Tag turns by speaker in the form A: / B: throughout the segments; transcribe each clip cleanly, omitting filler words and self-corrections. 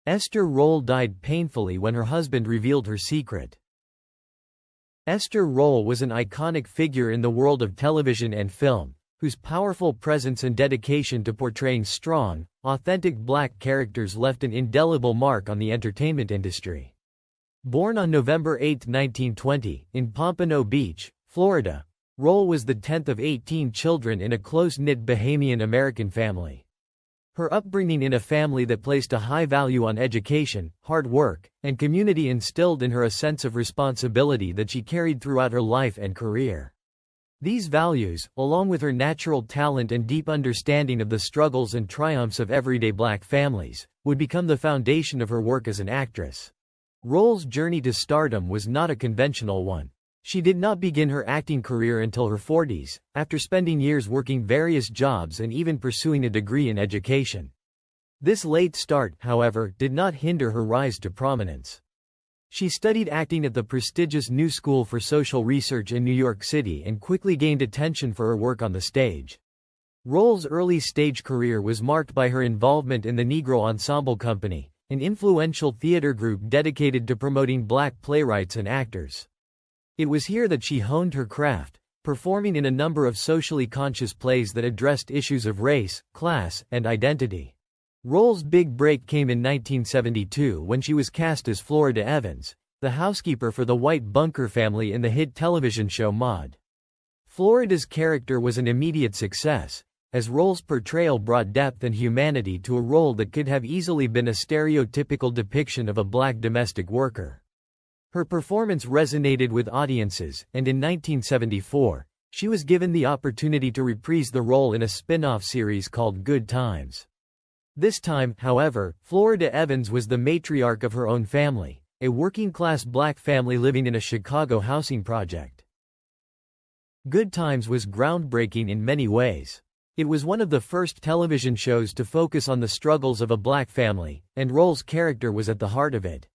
A: Esther Rolle died painfully when her husband revealed her secret. Esther Rolle was an iconic figure in the world of television and film, whose powerful presence and dedication to portraying strong, authentic black characters left an indelible mark on the entertainment industry. Born on November 8, 1920, in Pompano Beach, Florida, Rolle was the 10th of 18 children in a close-knit Bahamian American family. Her upbringing in a family that placed a high value on education, hard work, and community instilled in her a sense of responsibility that she carried throughout her life and career. These values, along with her natural talent and deep understanding of the struggles and triumphs of everyday black families, would become the foundation of her work as an actress. Rolle's journey to stardom was not a conventional one. She did not begin her acting career until her 40s, after spending years working various jobs and even pursuing a degree in education. This late start, however, did not hinder her rise to prominence. She studied acting at the prestigious New School for Social Research in New York City and quickly gained attention for her work on the stage. Rolle's early stage career was marked by her involvement in the Negro Ensemble Company, an influential theater group dedicated to promoting black playwrights and actors. It was here that she honed her craft, performing in a number of socially conscious plays that addressed issues of race, class, and identity. Rolle's big break came in 1972 when she was cast as Florida Evans, the housekeeper for the White Bunker family in the hit television show Maude. Florida's character was an immediate success, as Rolle's portrayal brought depth and humanity to a role that could have easily been a stereotypical depiction of a black domestic worker. Her performance resonated with audiences, and in 1974, she was given the opportunity to reprise the role in a spin-off series called Good Times. This time, however, Florida Evans was the matriarch of her own family, a working-class black family living in a Chicago housing project. Good Times was groundbreaking in many ways. It was one of the first television shows to focus on the struggles of a black family, and Rolle's character was at the heart of it.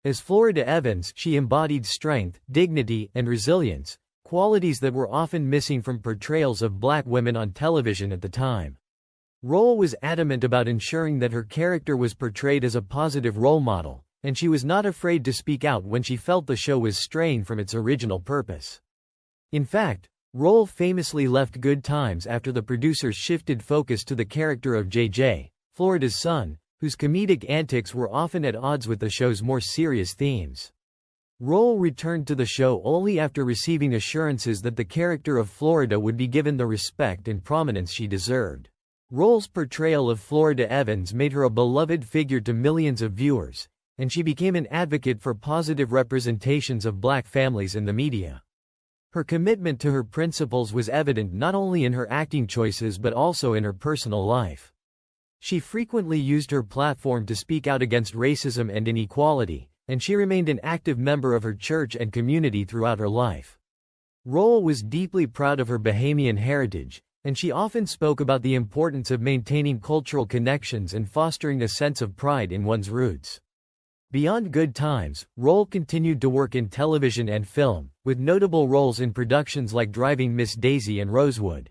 A: As Florida Evans, she embodied strength, dignity, and resilience, qualities that were often missing from portrayals of black women on television at the time. Rolle was adamant about ensuring that her character was portrayed as a positive role model, and she was not afraid to speak out when she felt the show was straying from its original purpose. In fact, Rolle famously left Good Times after the producers shifted focus to the character of J.J., Florida's son, whose comedic antics were often at odds with the show's more serious themes. Rolle returned to the show only after receiving assurances that the character of Florida would be given the respect and prominence she deserved. Rolle's portrayal of Florida Evans made her a beloved figure to millions of viewers, and she became an advocate for positive representations of black families in the media. Her commitment to her principles was evident not only in her acting choices but also in her personal life. She frequently used her platform to speak out against racism and inequality, and she remained an active member of her church and community throughout her life. Rolle was deeply proud of her Bahamian heritage, and she often spoke about the importance of maintaining cultural connections and fostering a sense of pride in one's roots. Beyond Good Times, Rolle continued to work in television and film, with notable roles in productions like Driving Miss Daisy and Rosewood.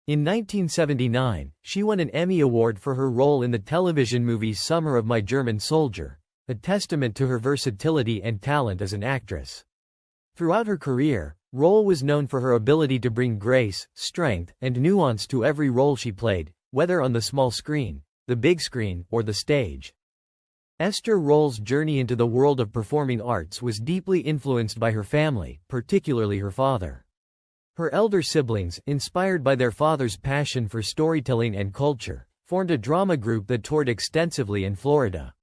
A: In 1979, she won an Emmy Award for her role in the television movie Summer of My German Soldier, a testament to her versatility and talent as an actress. Throughout her career, Rolle was known for her ability to bring grace, strength, and nuance to every role she played, whether on the small screen, the big screen, or the stage. Esther Rolle's journey into the world of performing arts was deeply influenced by her family, particularly her father. Her elder siblings, inspired by their father's passion for storytelling and culture, formed a drama group that toured extensively in Florida.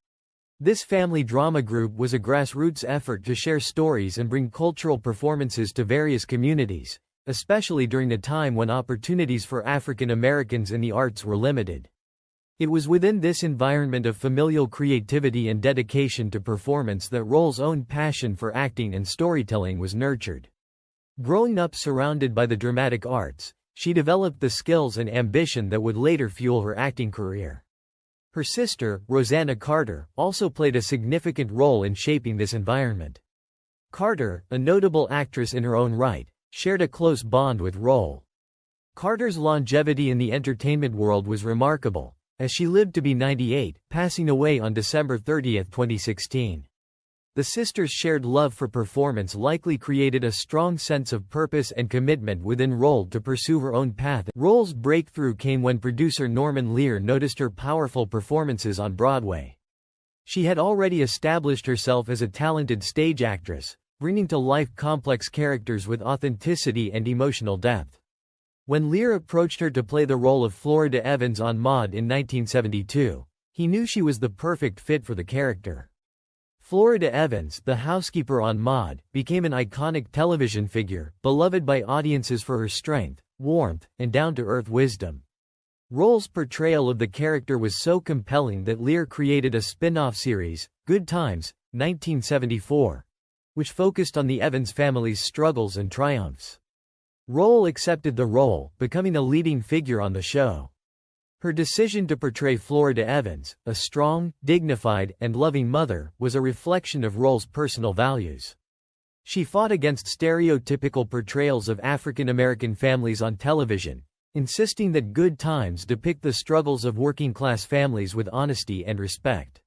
A: This family drama group was a grassroots effort to share stories and bring cultural performances to various communities, especially during a time when opportunities for African Americans in the arts were limited. It was within this environment of familial creativity and dedication to performance that Rolle's own passion for acting and storytelling was nurtured. Growing up surrounded by the dramatic arts, she developed the skills and ambition that would later fuel her acting career. Her sister, Rosanna Carter, also played a significant role in shaping this environment. Carter, a notable actress in her own right, shared a close bond with Rolle. Carter's longevity in the entertainment world was remarkable, as she lived to be 98, passing away on December 30, 2016. The sisters' shared love for performance likely created a strong sense of purpose and commitment within Rolle to pursue her own path. Rolle's breakthrough came when producer Norman Lear noticed her powerful performances on Broadway. She had already established herself as a talented stage actress, bringing to life complex characters with authenticity and emotional depth. When Lear approached her to play the role of Florida Evans on Maude in 1972, he knew she was the perfect fit for the character. Florida Evans, the housekeeper on Maude, became an iconic television figure, beloved by audiences for her strength, warmth, and down-to-earth wisdom. Rolle's portrayal of the character was so compelling that Lear created a spin-off series, Good Times, 1974, which focused on the Evans family's struggles and triumphs. Rolle accepted the role, becoming a leading figure on the show. Her decision to portray Florida Evans, a strong, dignified, and loving mother, was a reflection of Rolle's personal values. She fought against stereotypical portrayals of African American families on television, insisting that Good Times depict the struggles of working-class families with honesty and respect.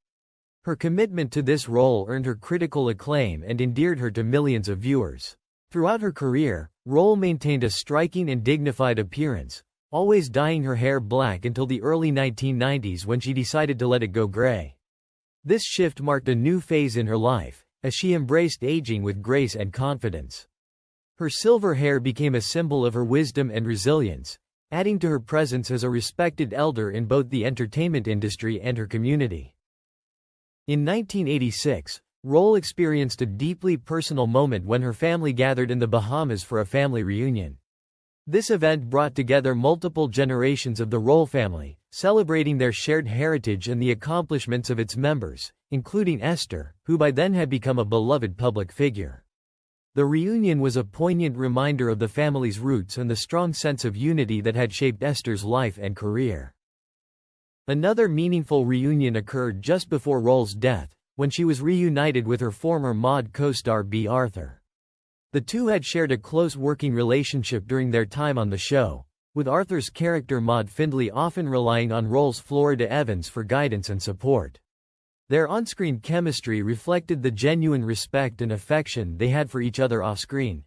A: Her commitment to this role earned her critical acclaim and endeared her to millions of viewers. Throughout her career, Rolle maintained a striking and dignified appearance, always dyeing her hair black until the early 1990s when she decided to let it go gray. This shift marked a new phase in her life, as she embraced aging with grace and confidence. Her silver hair became a symbol of her wisdom and resilience, adding to her presence as a respected elder in both the entertainment industry and her community. In 1986, Rolle experienced a deeply personal moment when her family gathered in the Bahamas for a family reunion. This event brought together multiple generations of the Rolle family, celebrating their shared heritage and the accomplishments of its members, including Esther, who by then had become a beloved public figure. The reunion was a poignant reminder of the family's roots and the strong sense of unity that had shaped Esther's life and career. Another meaningful reunion occurred just before Rolle's death, when she was reunited with her former Maude co-star Bea Arthur. The two had shared a close working relationship during their time on the show, with Arthur's character Maude Findlay often relying on Rolle's Florida Evans for guidance and support. Their on-screen chemistry reflected the genuine respect and affection they had for each other off-screen.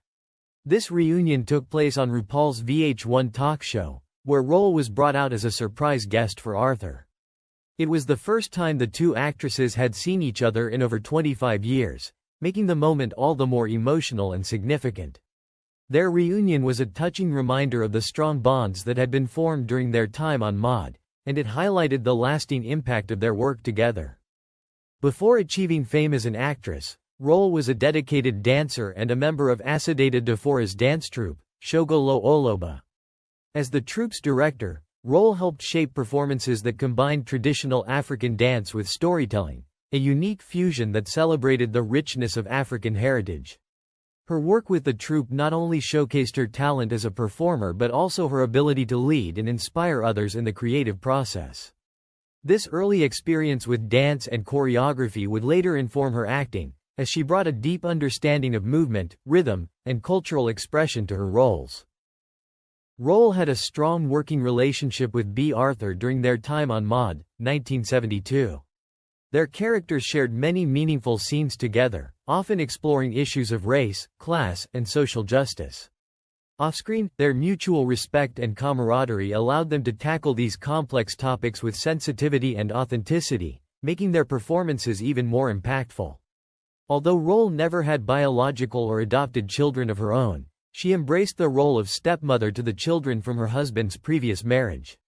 A: This reunion took place on RuPaul's VH1 talk show, where Rolle was brought out as a surprise guest for Arthur. It was the first time the two actresses had seen each other in over 25 years, making the moment all the more emotional and significant. Their reunion was a touching reminder of the strong bonds that had been formed during their time on Maude, and it highlighted the lasting impact of their work together. Before achieving fame as an actress, Rolle was a dedicated dancer and a member of Asadeta Defora's dance troupe, Shogolo Oloba. As the troupe's director, Rolle helped shape performances that combined traditional African dance with storytelling, a unique fusion that celebrated the richness of African heritage. Her work with the troupe not only showcased her talent as a performer but also her ability to lead and inspire others in the creative process. This early experience with dance and choreography would later inform her acting, as she brought a deep understanding of movement, rhythm, and cultural expression to her roles. Rolle had a strong working relationship with Bea Arthur during their time on Maude, 1972. Their characters shared many meaningful scenes together, often exploring issues of race, class, and social justice. Off-screen, their mutual respect and camaraderie allowed them to tackle these complex topics with sensitivity and authenticity, making their performances even more impactful. Although Rolle never had biological or adopted children of her own, she embraced the role of stepmother to the children from her husband's previous marriage.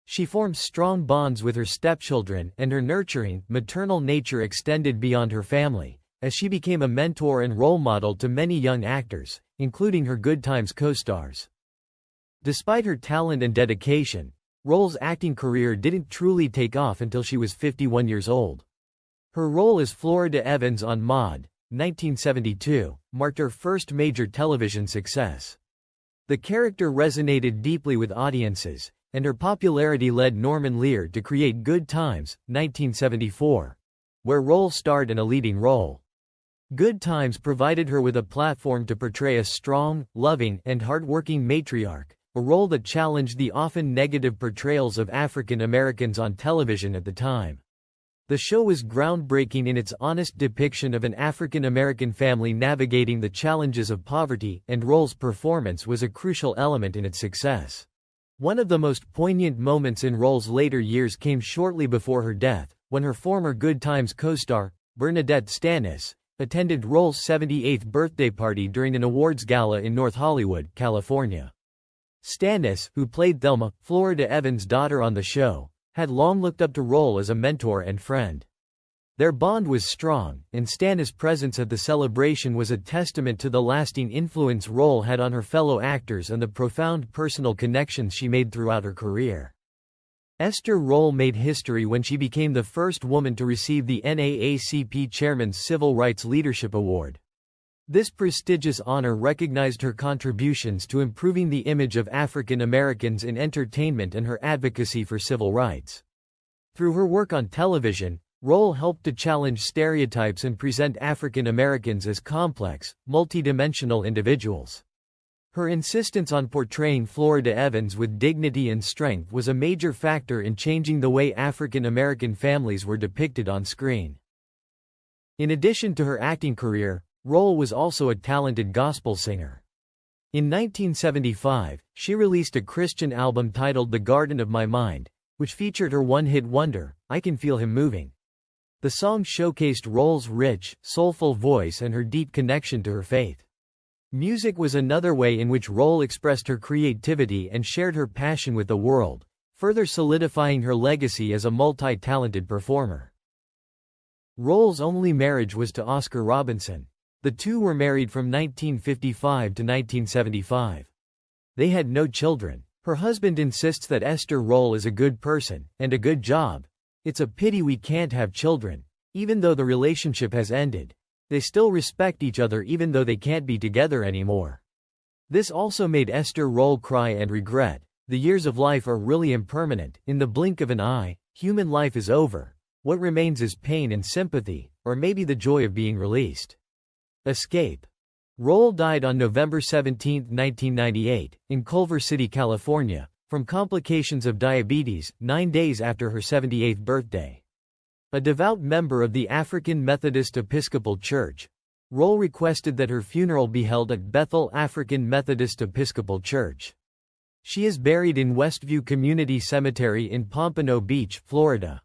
A: She formed strong bonds with her stepchildren, and her nurturing, maternal nature extended beyond her family, as she became a mentor and role model to many young actors, including her Good Times co-stars. Despite her talent and dedication, Rolle's acting career didn't truly take off until she was 51 years old. Her role as Florida Evans on Maude, 1972, marked her first major television success. The character resonated deeply with audiences, and her popularity led Norman Lear to create Good Times, 1974, where Rolle starred in a leading role. Good Times provided her with a platform to portray a strong, loving, and hardworking matriarch, a role that challenged the often negative portrayals of African Americans on television at the time. The show was groundbreaking in its honest depiction of an African American family navigating the challenges of poverty, and Rolle's performance was a crucial element in its success. One of the most poignant moments in Rolle's later years came shortly before her death, when her former Good Times co-star, Bernadette Stanis, attended Rolle's 78th birthday party during an awards gala in North Hollywood, California. Stanis, who played Thelma, Florida Evans' daughter on the show, had long looked up to Rolle as a mentor and friend. Their bond was strong, and Stanis' presence at the celebration was a testament to the lasting influence Rolle had on her fellow actors and the profound personal connections she made throughout her career. Esther Rolle made history when she became the first woman to receive the NAACP Chairman's Civil Rights Leadership Award. This prestigious honor recognized her contributions to improving the image of African Americans in entertainment and her advocacy for civil rights. Through her work on television, Rolle helped to challenge stereotypes and present African Americans as complex, multidimensional individuals. Her insistence on portraying Florida Evans with dignity and strength was a major factor in changing the way African American families were depicted on screen. In addition to her acting career, Rolle was also a talented gospel singer. In 1975, she released a Christian album titled The Garden of My Mind, which featured her one-hit wonder, I Can Feel Him Moving. The song showcased Rolle's rich, soulful voice and her deep connection to her faith. Music was another way in which Rolle expressed her creativity and shared her passion with the world, further solidifying her legacy as a multi-talented performer. Rolle's only marriage was to Oscar Robinson. The two were married from 1955 to 1975. They had no children. Her husband insists that Esther Rolle is a good person, and a good job. It's a pity we can't have children. Even though the relationship has ended, they still respect each other even though they can't be together anymore. This also made Esther Rolle cry and regret. The years of life are really impermanent. In the blink of an eye, human life is over. What remains is pain and sympathy, or maybe the joy of being released. Escape. Rolle died on November 17, 1998, in Culver City, California, from complications of diabetes, 9 days after her 78th birthday. A devout member of the African Methodist Episcopal Church, Rolle requested that her funeral be held at Bethel African Methodist Episcopal Church. She is buried in Westview Community Cemetery in Pompano Beach, Florida.